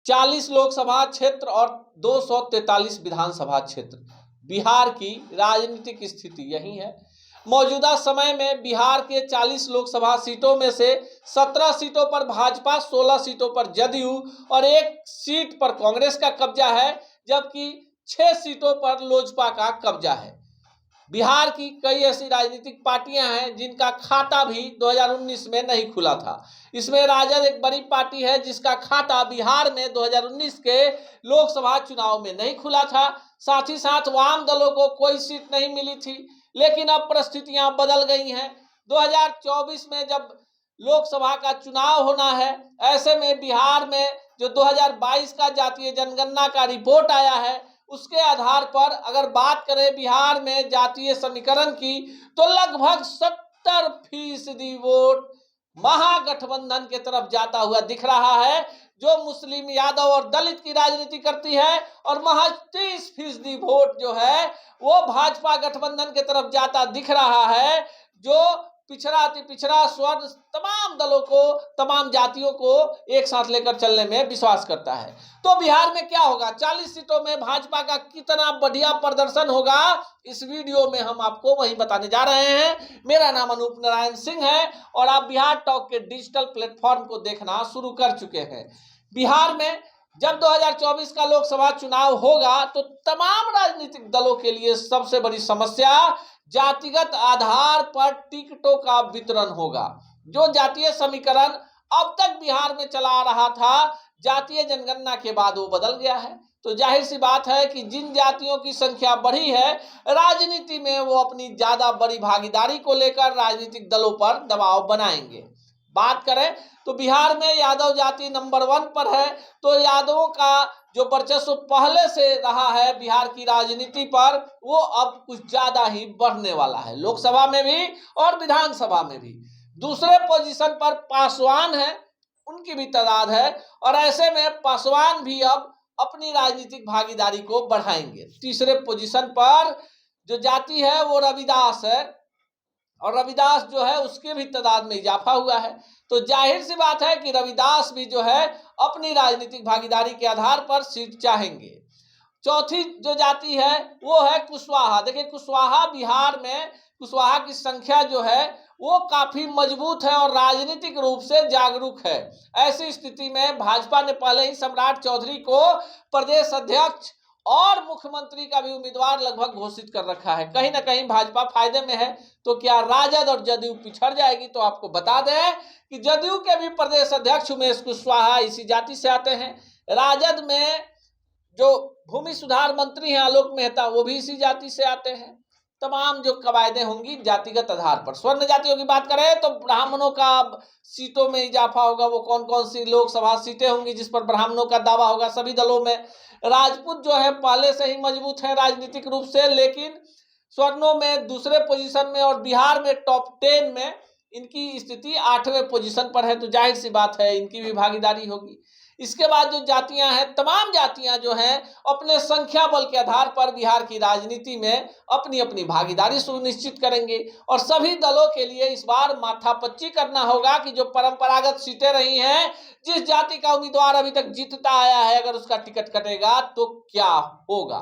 40 लोकसभा क्षेत्र और 243 विधानसभा क्षेत्र। बिहार की राजनीतिक स्थिति यही है। मौजूदा समय में बिहार के 40 लोकसभा सीटों में से 17 सीटों पर भाजपा, 16 सीटों पर जदयू और 1 सीट पर कांग्रेस का कब्जा है, जबकि 6 सीटों पर लोजपा का कब्जा है। बिहार की कई ऐसी राजनीतिक पार्टियां हैं जिनका खाता भी 2019 में नहीं खुला था। इसमें राजद एक बड़ी पार्टी है जिसका खाता बिहार में 2019 के लोकसभा चुनाव में नहीं खुला था। साथ ही साथ वाम दलों को कोई सीट नहीं मिली थी, लेकिन अब परिस्थितियां बदल गई हैं। 2024 में जब लोकसभा का चुनाव होना है, ऐसे में बिहार में जो 2022 का जातीय जनगणना का रिपोर्ट आया है, उसके आधार पर अगर बात करें बिहार में जातीय समीकरण की, तो लगभग 70% वोट महागठबंधन के तरफ जाता हुआ दिख रहा है, जो मुस्लिम, यादव और दलित की राजनीति करती है, और महज 30% वोट जो है वो भाजपा गठबंधन के तरफ जाता दिख रहा है, जो पिछड़ा अति पिछड़ा स्वर्ण तमाम दलों को, तमाम जातियों को एक साथ लेकर चलने में विश्वास करता है। तो बिहार में क्या होगा, 40 सीटों में भाजपा का कितना बढ़िया प्रदर्शन होगा, इस वीडियो में हम आपको वही बताने जा रहे हैं। मेरा नाम अनूप नारायण सिंह है और आप बिहार टॉक के डिजिटल प्लेटफॉर्म को देखना शुरू कर चुके हैं। बिहार में जब 2024 का लोकसभा चुनाव होगा तो तमाम राजनीतिक दलों के लिए सबसे बड़ी समस्या जातिगत आधार पर टिकटों का वितरण होगा। जो जातीय समीकरण अब तक बिहार में चला रहा था, जातीय जनगणना के बाद वो बदल गया है। तो जाहिर सी बात है कि जिन जातियों की संख्या बढ़ी है राजनीति में, वो अपनी ज्यादा बड़ी भागीदारी को लेकर राजनीतिक दलों पर दबाव बनाएंगे। बात करें तो बिहार में यादव जाति नंबर 1 पर है, तो यादवों का जो वर्चस्व पहले से रहा है बिहार की राजनीति पर, वो अब कुछ ज्यादा ही बढ़ने वाला है, लोकसभा में भी और विधानसभा में भी। दूसरे पोजीशन पर पासवान है, उनकी भी तादाद है, और ऐसे में पासवान भी अब अपनी राजनीतिक भागीदारी को बढ़ाएंगे। तीसरे पोजीशन पर जो जाति है वो रविदास है, और रविदास जो है उसके भी तादाद में इजाफा हुआ है। तो जाहिर सी बात है कि रविदास भी जो है अपनी राजनीतिक भागीदारी के आधार पर सीट चाहेंगे। चौथी जो जाति है वो है कुशवाहा। देखिए, कुशवाहा बिहार में, कुशवाहा की संख्या जो है वो काफी मजबूत है और राजनीतिक रूप से जागरूक है। ऐसी स्थिति में भाजपा ने पहले ही सम्राट चौधरी को प्रदेश अध्यक्ष और मुख्यमंत्री का भी उम्मीदवार लगभग घोषित कर रखा है। कहीं ना कहीं भाजपा फायदे में है। तो क्या राजद और जदयू पिछड़ जाएगी? तो आपको बता दें कि जदयू के भी प्रदेश अध्यक्ष उमेश कुशवाहा इसी जाति से आते हैं। राजद में जो भूमि सुधार मंत्री हैं आलोक मेहता, वो भी इसी जाति से आते हैं। तमाम जो कवायदे होंगी जातिगत आधार पर। स्वर्ण जातियों की बात करें तो ब्राह्मणों का सीटों में इजाफा होगा। वो कौन कौन सी लोकसभा सीटें होंगी जिस पर ब्राह्मणों का दावा होगा? सभी दलों में। राजपूत जो है पहले से ही मजबूत है राजनीतिक रूप से, लेकिन स्वर्णों में दूसरे पोजीशन में और बिहार में टॉप 10 में इनकी स्थिति 8वें पोजीशन पर है। तो जाहिर सी बात है इनकी भी भागीदारी होगी। इसके बाद जो जातियां हैं, तमाम जातियां जो हैं अपने संख्या बल के आधार पर बिहार की राजनीति में अपनी अपनी भागीदारी सुनिश्चित करेंगे। और सभी दलों के लिए इस बार माथापच्ची करना होगा कि जो परंपरागत सीटें रही हैं, जिस जाति का उम्मीदवार अभी तक जीतता आया है, अगर उसका टिकट कटेगा तो क्या होगा,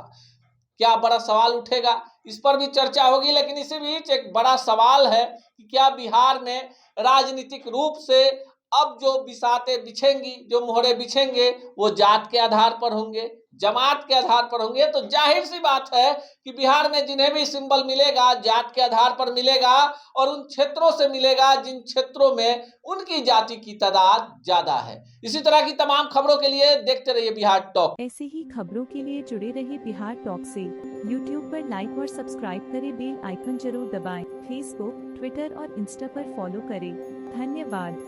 क्या बड़ा सवाल उठेगा, इस पर भी चर्चा होगी। लेकिन इसी बीच एक बड़ा सवाल है कि क्या बिहार में राजनीतिक रूप से अब जो बिसाते बिछेंगी, जो मोहरे बिछेंगे, वो जात के आधार पर होंगे, जमात के आधार पर होंगे। तो जाहिर सी बात है कि बिहार में जिन्हें भी सिंबल मिलेगा जात के आधार पर मिलेगा, और उन क्षेत्रों से मिलेगा जिन क्षेत्रों में उनकी जाति की तादाद ज्यादा है। इसी तरह की तमाम खबरों के लिए देखते रहिए बिहार टॉक। ऐसी ही खबरों के लिए जुड़े रहिए बिहार टॉक से। यूट्यूब पर लाइक और सब्सक्राइब करें, बेल आइकन जरूर दबाएं। फेसबुक, ट्विटर और इंस्टा पर फॉलो करें। धन्यवाद।